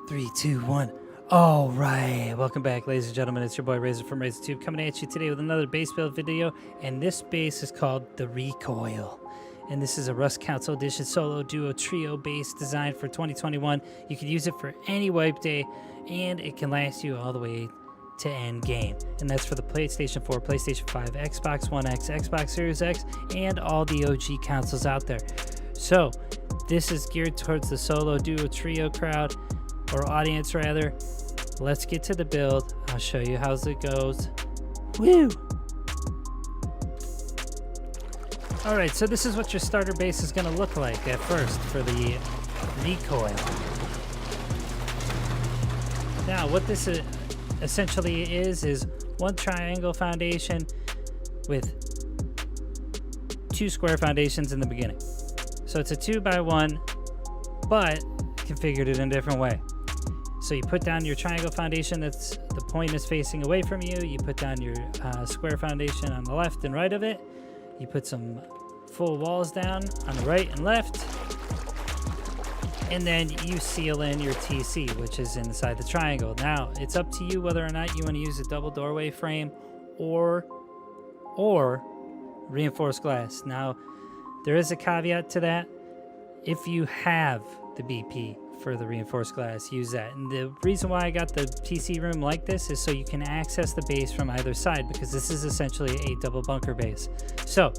3, 2, 1. All right, welcome back, ladies and gentlemen. It's your boy Razor from RazorTube coming at you today with another base build video, and this base is called the Recoil. And this is a Rust Console Edition solo duo trio base designed for 2021. You can use it for any wipe day, and it can last you all the way to end game. And that's for the PlayStation 4, PlayStation 5, Xbox One X, Xbox Series X, and all the OG consoles out there. So this is geared towards the solo duo trio crowd, or audience rather. Let's get to the build. I'll show you how it goes. Woo! Alright, so this is what your starter base is going to look like at first for the Recoil. Now, what this essentially is one triangle foundation with 2 square foundations in the beginning. So it's a 2x1, but configured it in a different way. So you put down your triangle foundation that's the point is facing away from you. You put down your square foundation on the left and right of it. You put some full walls down on the right and left. And then you seal in your TC, which is inside the triangle. Now, it's up to you whether or not you want to use a double doorway frame or reinforced glass. Now, there is a caveat to that. If you have the BP for the reinforced glass, use that. And the reason why I got the TC room like this is so you can access the base from either side, because this is essentially a double bunker base. So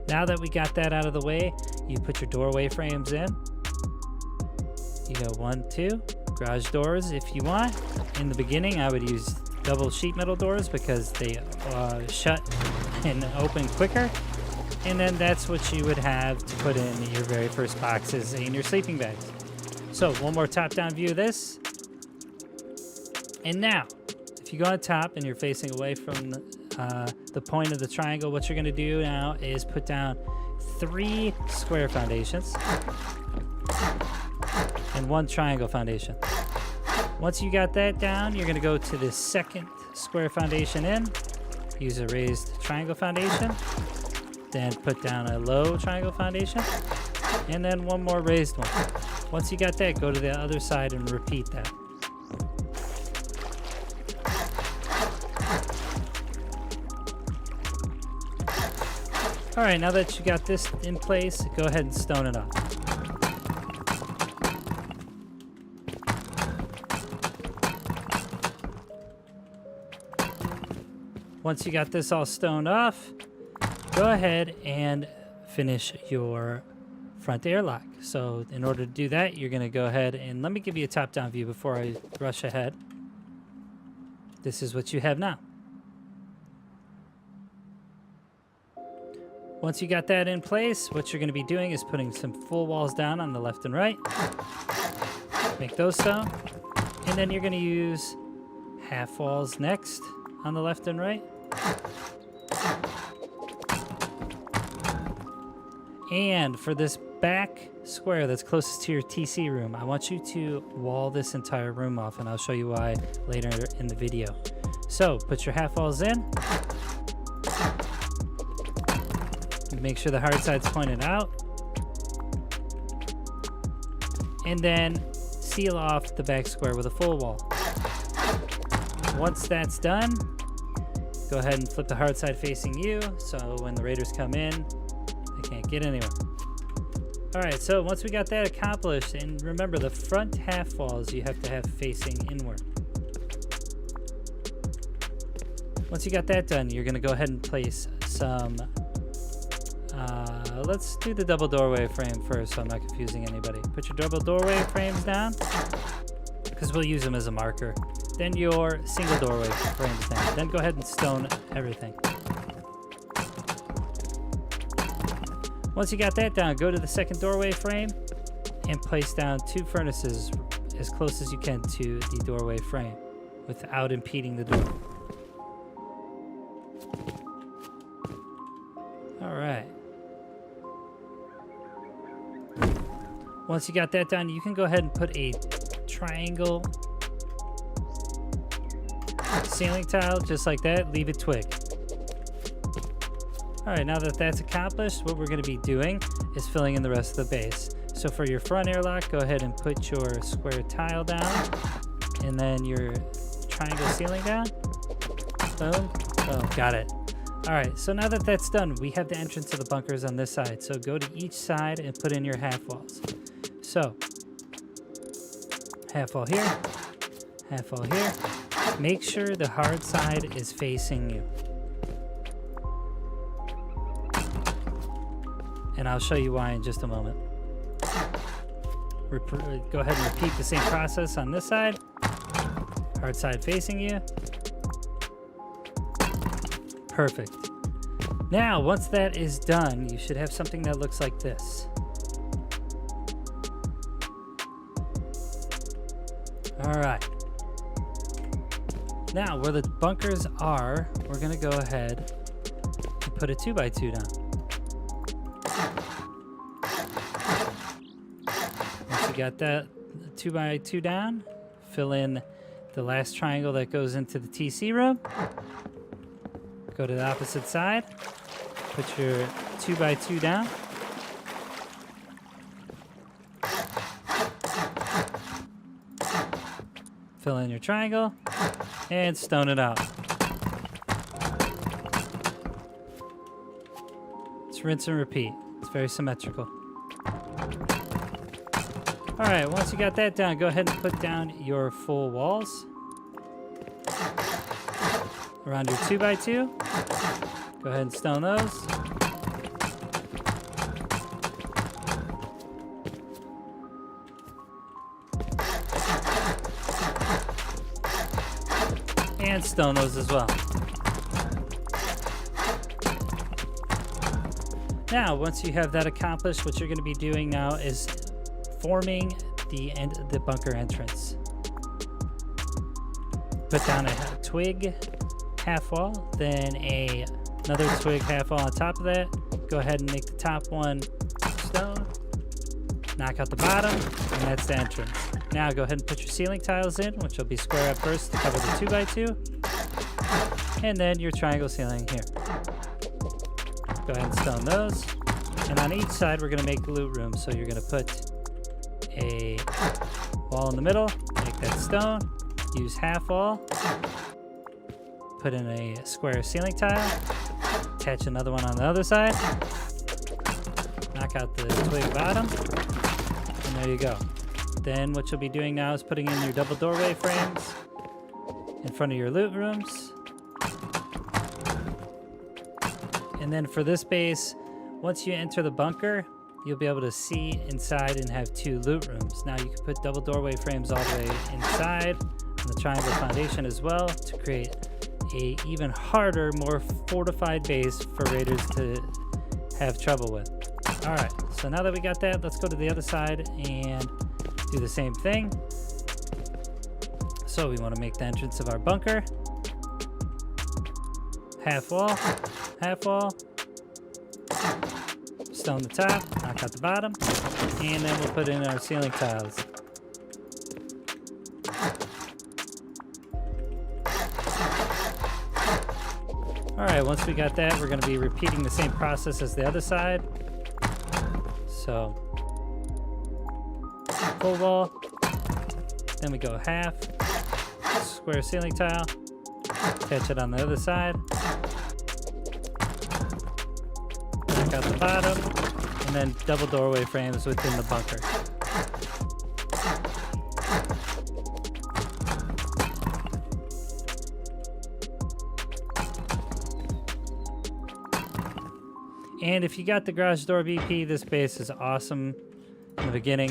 now that we got that out of the way, you put your doorway frames in. You go 1, 2, garage doors if you want. In the beginning, I would use double sheet metal doors because they shut and open quicker. And then that's what you would have to put in your very first boxes in your sleeping bags. So one more top-down view of this. And now, if you go on top and you're facing away from the point of the triangle, what you're going to do now is put down 3 square foundations and 1 triangle foundation. Once you got that down, you're going to go to the second square foundation in, use a raised triangle foundation, then put down a low triangle foundation, and then 1 more raised one. Once you got that, go to the other side and repeat that. All right, now that you got this in place, go ahead and stone it up. Once you got this all stoned off, go ahead and finish your front airlock. So in order to do that, you're going to go ahead and let me give you a top-down view before I rush ahead. This is what you have now. Once you got that in place, what you're going to be doing is putting some full walls down on the left and right. Make those so. And then you're going to use half walls next on the left and right. And for this back square that's closest to your TC room, I want you to wall this entire room off, and I'll show you why later in the video. So put your half walls in. Make sure the hard side's pointed out. And then seal off the back square with a full wall. Once that's done, go ahead and flip the hard side facing you, so when the raiders come in, they can't get anywhere. Alright, so once we got that accomplished, and remember the front half walls you have to have facing inward. Once you got that done, you're going to go ahead and place some, let's do the double doorway frame first so I'm not confusing anybody. Put your double doorway frames down, because we'll use them as a marker. Then your single doorway frames down. Then go ahead and stone everything. Once you got that down, go to the second doorway frame and place down 2 furnaces as close as you can to the doorway frame without impeding the door. All right. Once you got that done, you can go ahead and put a triangle ceiling tile just like that. Leave it twig. All right, now that that's accomplished, what we're going to be doing is filling in the rest of the base. So for your front airlock, go ahead and put your square tile down, and then your triangle ceiling down. Boom. Boom. Got it. All right, so now that that's done, we have the entrance to the bunkers on this side. So go to each side and put in your half walls. So half wall here, half wall here. Make sure the hard side is facing you. And I'll show you why in just a moment. Go ahead and repeat the same process on this side. Hard side facing you. Perfect. Now, once that is done, you should have something that looks like this. All right. Now, where the bunkers are, we're gonna go ahead and put a 2x2 down. Once you got that 2x2 down, fill in the last triangle that goes into the TC room. Go to the opposite side, put your 2x2 down. Fill in your triangle and stone it out. Just rinse and repeat. It's very symmetrical. All right, once you got that down, go ahead and put down your full walls around your 2x2. Go ahead and stone those. And stone those as well. Now, once you have that accomplished, what you're going to be doing now is forming the bunker entrance. Put down a twig half wall, then another twig half wall on top of that. Go ahead and make the top one stone. Knock out the bottom, and that's the entrance. Now go ahead and put your ceiling tiles in, which will be square up first to cover the 2x2. And then your triangle ceiling here. Go ahead and stone those. And on each side, we're gonna make loot rooms. So you're gonna put a wall in the middle, make that stone, use half wall, put in a square ceiling tile, attach another one on the other side, knock out the twig bottom, and there you go. Then what you'll be doing now is putting in your double doorway frames in front of your loot rooms. And then for this base, once you enter the bunker, you'll be able to see inside and have 2 loot rooms. Now you can put double doorway frames all the way inside on the triangle foundation as well to create a even harder, more fortified base for raiders to have trouble with. All right, so now that we got that, let's go to the other side and do the same thing. So we want to make the entrance of our bunker. Half wall, stone the top, knock out the bottom, and then we'll put in our ceiling tiles. All right, once we got that, we're going to be repeating the same process as the other side. So full wall, then we go half, square ceiling tile, attach it on the other side, knock out the bottom, and then double doorway frames within the bunker. And if you got the garage door BP, this base is awesome in the beginning.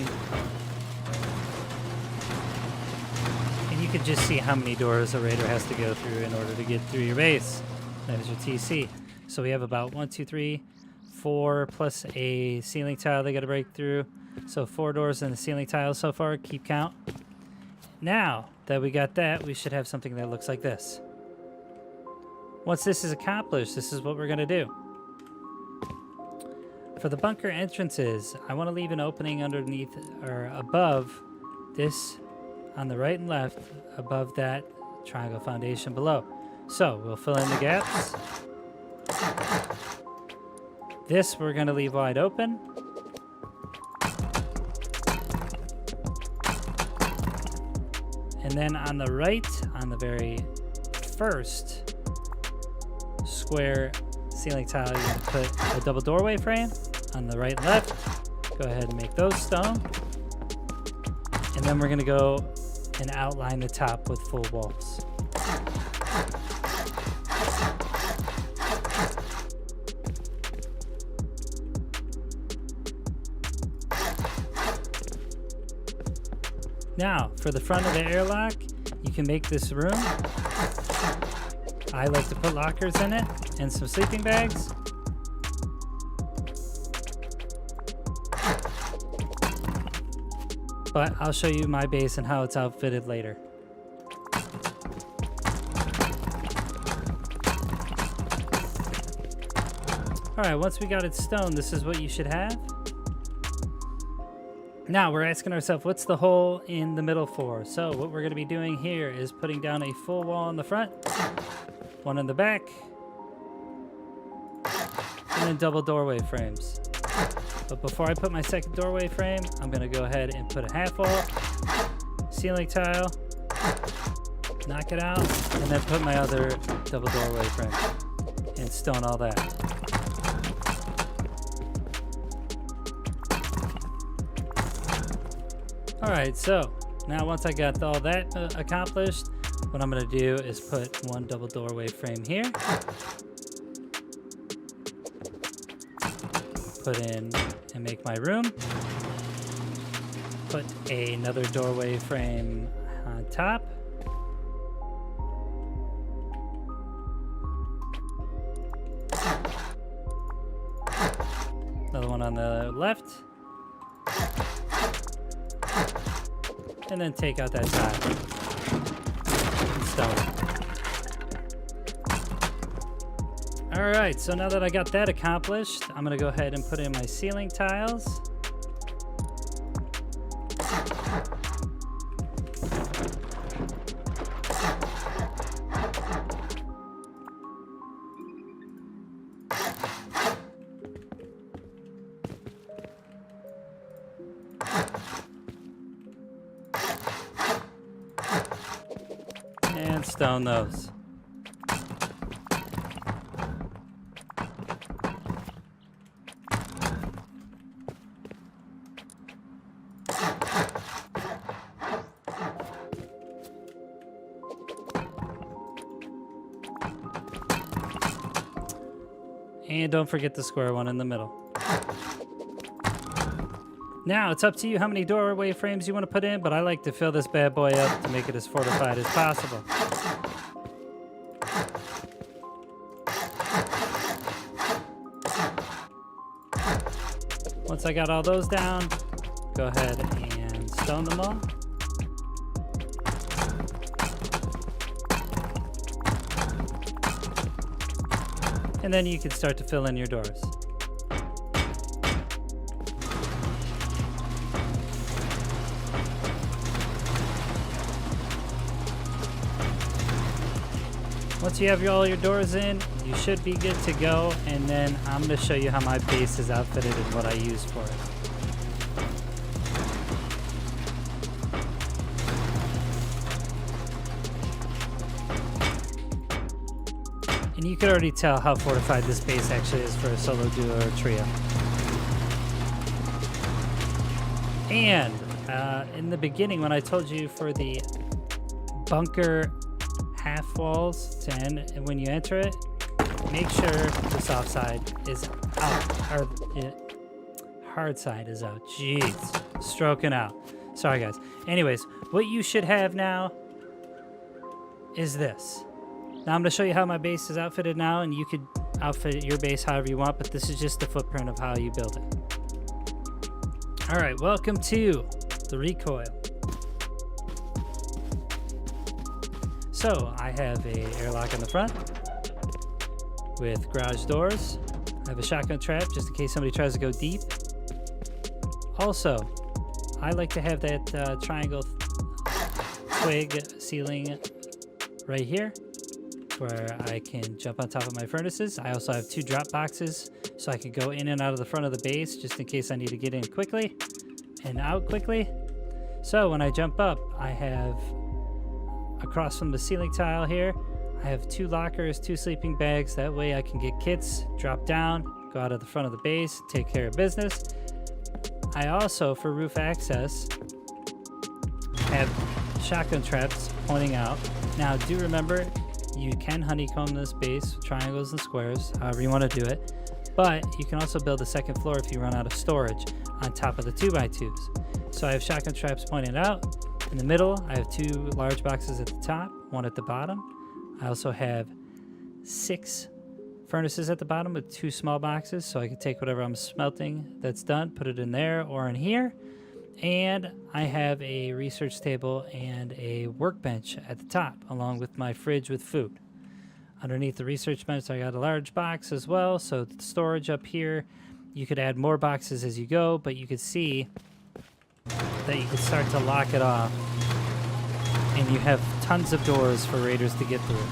And you can just see how many doors a raider has to go through in order to get through your base. That is your TC. So we have about 1, 2, 3, 4 plus a ceiling tile they got to break through. So 4 doors in the ceiling tile so far. Keep count. Now that we got that, we should have something that looks like this. Once this is accomplished, this is what we're going to do. For the bunker entrances, I want to leave an opening underneath or above this on the right and left above that triangle foundation below. So we'll fill in the gaps. This we're going to leave wide open. And then on the right, on the very first square ceiling tile, you're going to put a double doorway frame. On the right and left, go ahead and make those stone. And then we're going to go and outline the top with full walls. Now, for the front of the airlock, you can make this room. I like to put lockers in it and some sleeping bags. But I'll show you my base and how it's outfitted later. Alright, once we got it stone, this is what you should have. Now we're asking ourselves, what's the hole in the middle for? So what we're going to be doing here is putting down a full wall in the front, one in the back, and then double doorway frames. But before I put my second doorway frame, I'm going to go ahead and put a half wall, ceiling tile, knock it out, and then put my other double doorway frame and stone all that. Alright, so now once I got all that accomplished, what I'm going to do is put one double doorway frame here. Put in and make my room. Put another doorway frame on top. Another one on the left. And then take out that tile. Stone. Alright, so now that I got that accomplished, I'm going to go ahead and put in my ceiling tiles. And stone those. And don't forget the square one in the middle. Now, it's up to you how many doorway frames you want to put in, but I like to fill this bad boy up to make it as fortified as possible. Once I got all those down, go ahead and stone them all. And then you can start to fill in your doors. Once you have all your doors in, you should be good to go. And then I'm going to show you how my base is outfitted and what I use for it. And you can already tell how fortified this base actually is for a solo, duo, or trio. And in the beginning, when I told you for the bunker half walls to end, and when you enter it, make sure the soft side is out, or hard side is out. Jeez, stroking out. Sorry, guys. Anyways, what you should have now is this. Now I'm going to show you how my base is outfitted now, and you could outfit your base however you want, but this is just the footprint of how you build it. Alright, welcome to the Recoil. So, I have a airlock in the front with garage doors. I have a shotgun trap just in case somebody tries to go deep. Also, I like to have that triangle twig ceiling right here, where I can jump on top of my furnaces. I also have 2 drop boxes so I can go in and out of the front of the base just in case I need to get in quickly and out quickly. So when I jump up, I have across from the ceiling tile here, I have 2 lockers, 2 sleeping bags. That way I can get kits, drop down, go out of the front of the base, take care of business. I also, for roof access, have shotgun traps pointing out. Now, do remember, you can honeycomb this base with triangles and squares, however you want to do it. But you can also build a second floor if you run out of storage on top of the 2x2s. So I have shotgun traps pointed out. In the middle, I have 2 large boxes at the top, 1 at the bottom. I also have 6 furnaces at the bottom with 2 small boxes, so I can take whatever I'm smelting that's done, put it in there or in here. And I have a research table and a workbench at the top, along with my fridge with food. Underneath the research bench, I got a large box as well, so the storage up here. You could add more boxes as you go, but you could see that you can start to lock it off, and you have tons of doors for raiders to get through.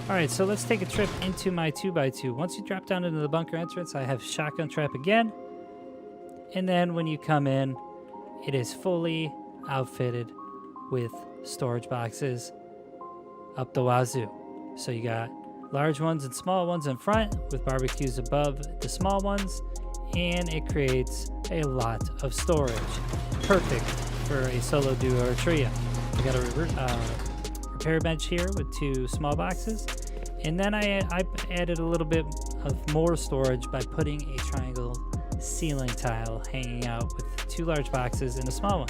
Alright, so let's take a trip into my 2x2. Once you drop down into the bunker entrance, I have shotgun trap again. And then when you come in, it is fully outfitted with storage boxes up the wazoo. So you got large ones and small ones in front with barbecues above the small ones, and it creates a lot of storage. Perfect for a solo, duo, or trio. I got a repair bench here with 2 small boxes, and then I added a little bit of more storage by putting a triangle ceiling tile hanging out with 2 large boxes and a small one.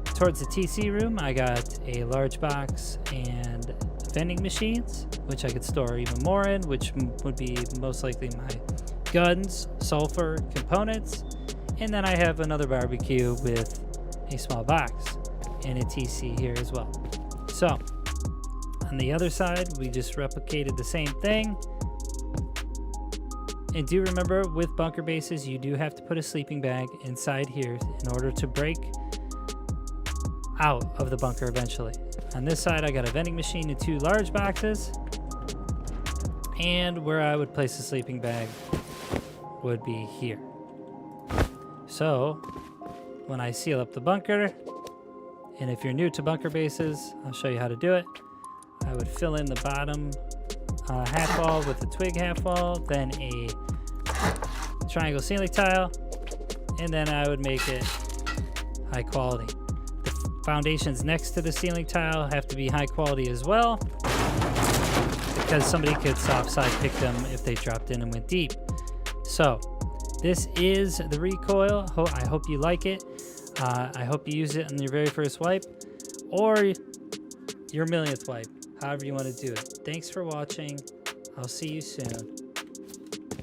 Towards the TC room, I got a large box and vending machines, which I could store even more in, which would be most likely my guns, sulfur, components. And then I have another barbecue with a small box and a TC here as well. So on the other side, we just replicated the same thing. And do remember, with bunker bases, you do have to put a sleeping bag inside here in order to break out of the bunker eventually. On this side, I got a vending machine and 2 large boxes. And where I would place the sleeping bag would be here. So when I seal up the bunker, and if you're new to bunker bases, I'll show you how to do it. I would fill in the bottom half wall with a twig half wall, then a triangle ceiling tile, and then I would make it high quality. The foundations next to the ceiling tile have to be high quality as well, because somebody could soft side pick them if they dropped in and went deep. So this is the Recoil. I hope you like it. I hope you use it on your very first wipe or your millionth wipe, however you want to do it. Thanks for watching. I'll see you soon.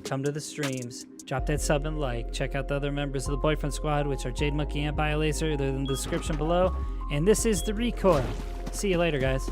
Come to the streams. Drop that sub and like. Check out the other members of the Boyfriend Squad, which are Jade Monkey and BioLaser. They're in the description below. And this is the Recoil. See you later, guys.